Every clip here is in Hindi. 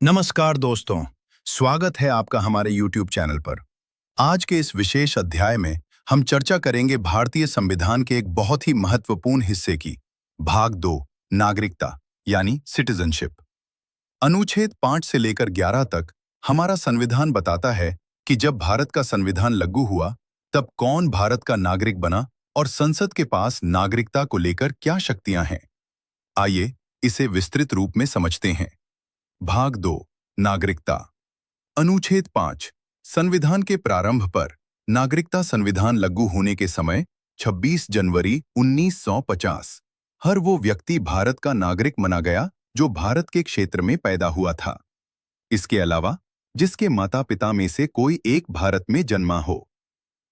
नमस्कार दोस्तों, स्वागत है आपका हमारे YouTube चैनल पर। आज के इस विशेष अध्याय में हम चर्चा करेंगे भारतीय संविधान के एक बहुत ही महत्वपूर्ण हिस्से की, भाग 2, नागरिकता यानी सिटीजनशिप। अनुच्छेद 5 से लेकर 11 तक हमारा संविधान बताता है कि जब भारत का संविधान लागू हुआ, तब कौन भारत का नागरिक बना और संसद के पास नागरिकता को लेकर क्या शक्तियां हैं। आइए इसे विस्तृत रूप में समझते हैं। भाग 2, नागरिकता। अनुच्छेद 5, संविधान के प्रारंभ पर नागरिकता संविधान लागू होने के समय 26 जनवरी 1950 हर वो व्यक्ति भारत का नागरिक माना गया जो भारत के क्षेत्र में पैदा हुआ था। इसके अलावा जिसके माता पिता में से कोई एक भारत में जन्मा हो,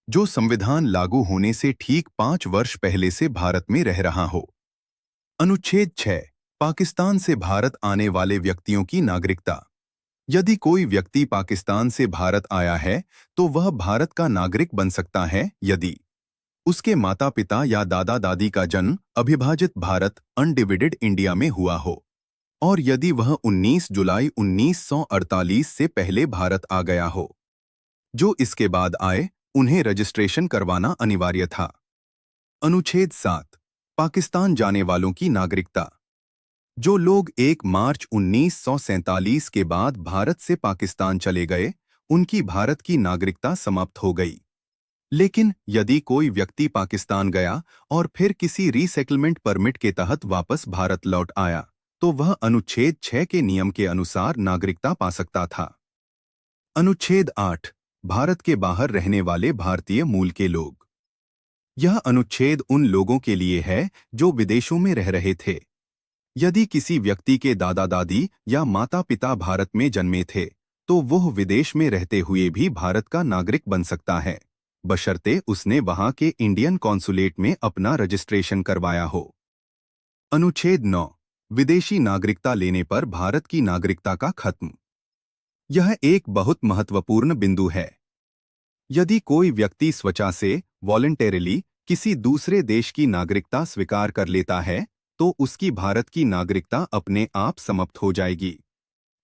जो संविधान लागू होने से ठीक 5 वर्ष पहले से भारत में रह रहा हो। अनुच्छेद 6, पाकिस्तान से भारत आने वाले व्यक्तियों की नागरिकता। यदि कोई व्यक्ति पाकिस्तान से भारत आया है तो वह भारत का नागरिक बन सकता है यदि उसके माता पिता या दादा दादी का जन्म अविभाजित भारत अनडिवाइडेड इंडिया में हुआ हो और यदि वह 19 जुलाई 1948 से पहले भारत आ गया हो। जो इसके बाद आए उन्हें रजिस्ट्रेशन करवाना अनिवार्य था। अनुच्छेद 7, पाकिस्तान जाने वालों की नागरिकता। जो लोग 1 मार्च 1947 के बाद भारत से पाकिस्तान चले गए, उनकी भारत की नागरिकता समाप्त हो गई। लेकिन यदि कोई व्यक्ति पाकिस्तान गया और फिर किसी रीसेटलमेंट परमिट के तहत वापस भारत लौट आया, तो वह अनुच्छेद 6 के नियम के अनुसार नागरिकता पा सकता था। अनुच्छेद 8, भारत के बाहर रहने वाले भारतीय मूल के लोग। यह अनुच्छेद उन लोगों के लिए है जो विदेशों में रह रहे थे। यदि किसी व्यक्ति के दादा दादी या माता पिता भारत में जन्मे थे, तो वह विदेश में रहते हुए भी भारत का नागरिक बन सकता है, बशर्ते उसने वहां के इंडियन कॉन्सुलेट में अपना रजिस्ट्रेशन करवाया हो। अनुच्छेद 9, विदेशी नागरिकता लेने पर भारत की नागरिकता का खत्म। यह एक बहुत महत्वपूर्ण बिंदु है। यदि कोई व्यक्ति स्वेच्छा से वॉलंटरीली किसी दूसरे देश की नागरिकता स्वीकार कर लेता है, तो उसकी भारत की नागरिकता अपने आप समाप्त हो जाएगी।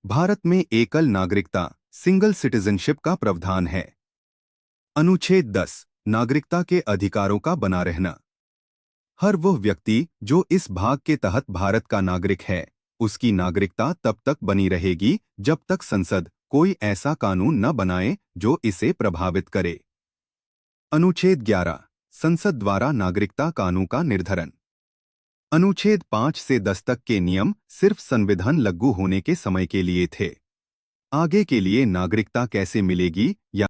भारत में एकल नागरिकता सिंगल सिटीजनशिप का प्रावधान है। अनुच्छेद 10, नागरिकता के अधिकारों का बना रहना। हर वह व्यक्ति जो इस भाग के तहत भारत का नागरिक है, उसकी नागरिकता तब तक बनी रहेगी जब तक संसद कोई ऐसा कानून न बनाए जो इसे प्रभावित करे। अनुच्छेद 11, संसद द्वारा नागरिकता कानून का निर्धारण। अनुच्छेद 5 से 10 तक के नियम सिर्फ संविधान लागू होने के समय के लिए थे। आगे के लिए नागरिकता कैसे मिलेगी या